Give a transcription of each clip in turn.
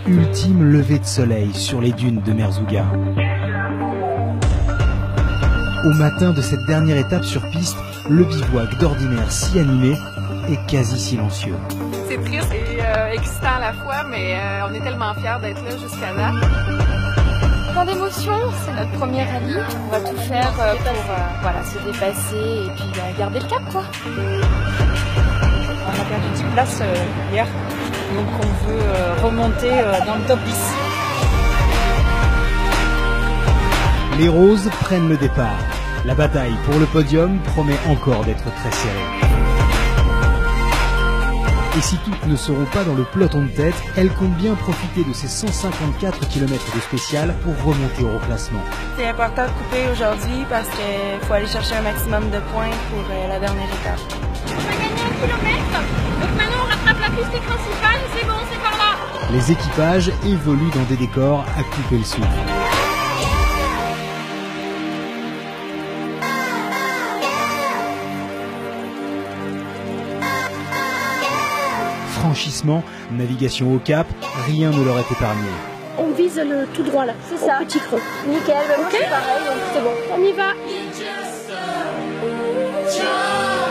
Ultime lever de soleil sur les dunes de Merzouga. Au matin de cette dernière étape sur piste, le bivouac d'ordinaire si animé est quasi silencieux. C'est triste et excitant à la fois, mais on est tellement fiers d'être là jusqu'à là. Plein d'émotions, c'est notre premier rallye. On va tout faire pour se dépasser et puis garder le cap, quoi. On a perdu 10 places hier, donc on veut remonter dans le top 10. Les roses prennent le départ. La bataille pour le podium promet encore d'être très serrée. Et si toutes ne seront pas dans le peloton de tête, elles comptent bien profiter de ces 154 km de spécial pour remonter au reclassement. C'est important de couper aujourd'hui parce qu'il faut aller chercher un maximum de points pour la dernière étape. On a gagné 1 kilomètre, donc maintenant on rattrape la piste principale, c'est bon, c'est par là. Les équipages évoluent dans des décors à couper le souffle. Franchissement, navigation au cap, rien ne leur est épargné. On vise le tout droit là, c'est ça, petit creux. Nickel, moi c'est pareil, donc c'est bon. On y va.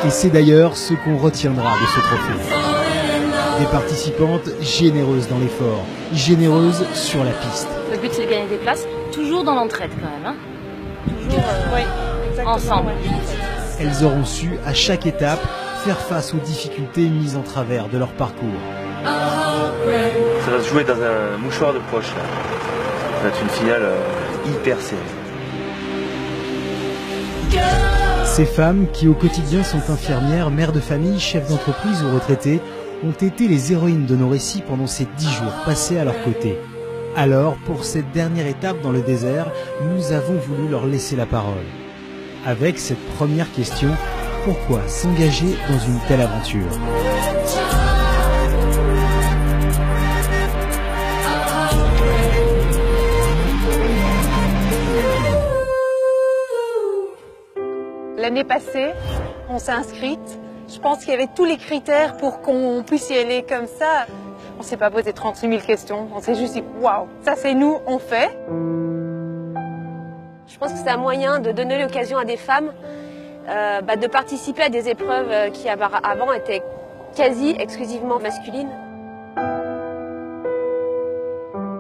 Et c'est d'ailleurs ce qu'on retiendra de ce trophée. Des participantes généreuses dans l'effort, généreuses sur la piste. Le but c'est de gagner des places, toujours dans l'entraide quand même. Hein. Toujours ensemble. Ouais. Elles auront su, à chaque étape, faire face aux difficultés mises en travers de leur parcours. Ça va se jouer dans un mouchoir de poche. Là. Ça va être une finale hyper serrée. Ces femmes, qui au quotidien sont infirmières, mères de famille, chefs d'entreprise ou retraitées, ont été les héroïnes de nos récits pendant ces 10 jours passés à leur côté. Alors, pour cette dernière étape dans le désert, nous avons voulu leur laisser la parole. Avec cette première question, pourquoi s'engager dans une telle aventure ? L'année passée, on s'est inscrite. Je pense qu'il y avait tous les critères pour qu'on puisse y aller comme ça. On ne s'est pas posé 36 000 questions. On s'est juste dit, waouh, ça c'est nous, on fait. Je pense que c'est un moyen de donner l'occasion à des femmes de participer à des épreuves qui avant étaient quasi exclusivement masculines.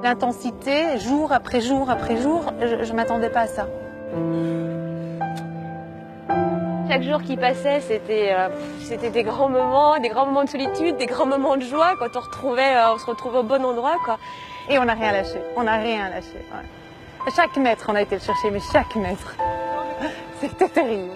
L'intensité, jour après jour après jour, je ne m'attendais pas à ça. Chaque jour qui passait, c'était des grands moments de solitude, des grands moments de joie quand on se retrouvait au bon endroit, quoi. Et on n'a rien lâché, on n'a rien lâché. Ouais. Chaque mètre, on a été le chercher, mais chaque mètre. C'était terrible.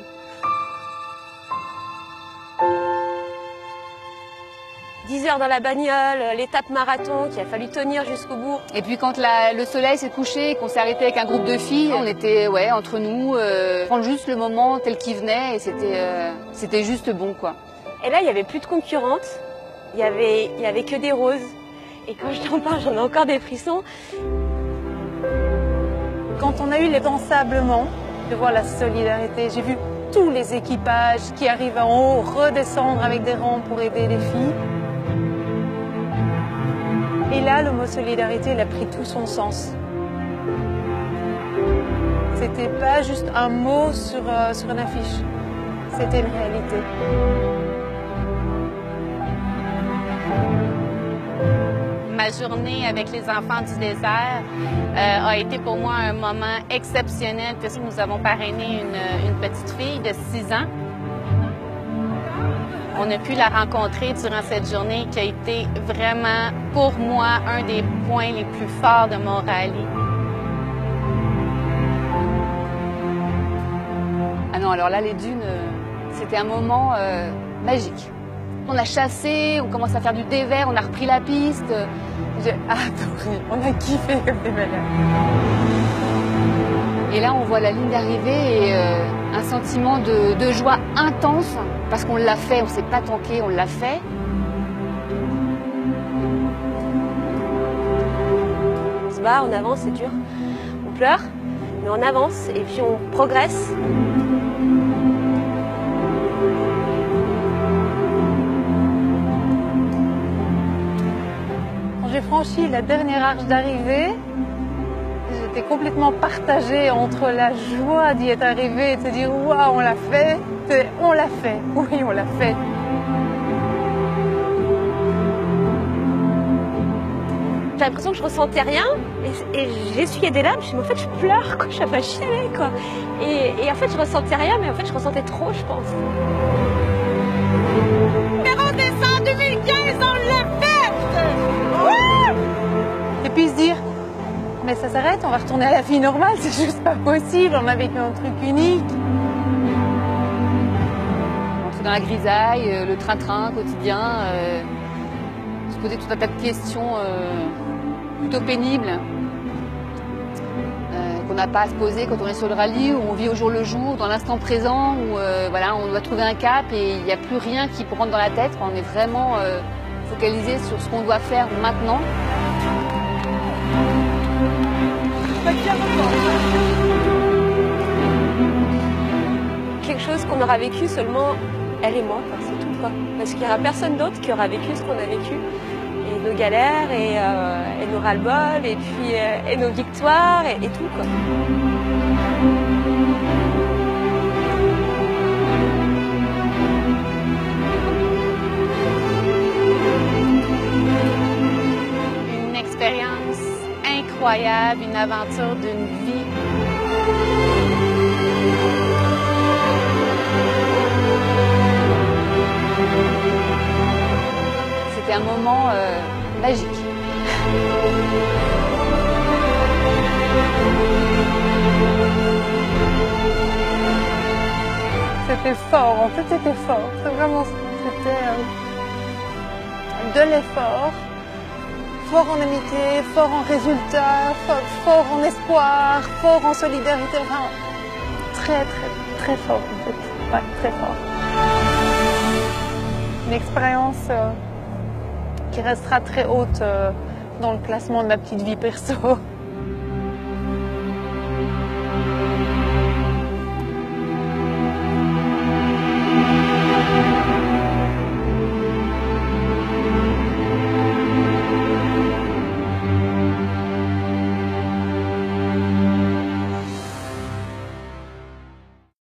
« 10 heures dans la bagnole, l'étape marathon qu'il a fallu tenir jusqu'au bout. » Et puis quand le soleil s'est couché et qu'on s'est arrêté avec un groupe de filles, on était entre nous, prendre juste le moment tel qu'il venait et c'était juste bon, quoi. Et là, il n'y avait plus de concurrentes, il y avait que des roses. Et quand je t'en parle, j'en ai encore des frissons. Quand on a eu les ensablements, de voir la solidarité, j'ai vu tous les équipages qui arrivent en haut redescendre avec des rangs pour aider les filles. Et là, le mot solidarité, il a pris tout son sens. C'était pas juste un mot sur une affiche, c'était une réalité. Ma journée avec les enfants du désert a été pour moi un moment exceptionnel parce que nous avons parrainé une petite fille de 6 ans. On a pu la rencontrer durant cette journée qui a été vraiment, pour moi, un des points les plus forts de mon rallye. Ah non, alors là, les dunes, c'était un moment magique. On a chassé, on commence à faire du dévers, on a repris la piste. J'ai adoré, on a kiffé comme des malades. Et là, on voit la ligne d'arrivée et un sentiment de joie intense parce qu'on l'a fait, on ne s'est pas tanké, on l'a fait. On se bat, on avance, c'est dur. On pleure, mais on avance et puis on progresse. Quand j'ai franchi la dernière arche d'arrivée, j'étais complètement partagée entre la joie d'y être arrivée et de se dire waouh, on l'a fait, oui, on l'a fait. J'ai l'impression que je ressentais rien et j'ai essuyé des larmes, je me suis dit, mais en fait je pleure, quoi, je suis pas chialée, quoi. Et en fait je ressentais rien, mais en fait je ressentais trop, je pense. Numéro descend 2015, on l'a fait! Et puis se dire, mais ça s'arrête, on va retourner à la vie normale, c'est juste pas possible, on a vécu un truc unique. On est dans la grisaille, le train-train quotidien, se poser tout un tas de questions plutôt pénibles qu'on n'a pas à se poser quand on est sur le rallye, où on vit au jour le jour, dans l'instant présent, où voilà, on doit trouver un cap et il n'y a plus rien qui rentre dans la tête. On est vraiment focalisé sur ce qu'on doit faire maintenant. Quelque chose qu'on aura vécu seulement elle et moi, c'est tout, quoi. Parce qu'il n'y aura personne d'autre qui aura vécu ce qu'on a vécu. Et nos galères, et nos ras-le-bol, et puis et nos victoires, et tout, quoi. Une expérience incroyable, une aventure d'une vie. C'était un moment magique. C'était fort, en fait c'était fort, c'est vraiment, c'était de l'effort, fort en amitié, fort en résultat, fort en espoir, fort en solidarité, enfin très très très fort en fait, ouais, très fort. Une expérience qui restera très haute dans le classement de ma petite vie perso.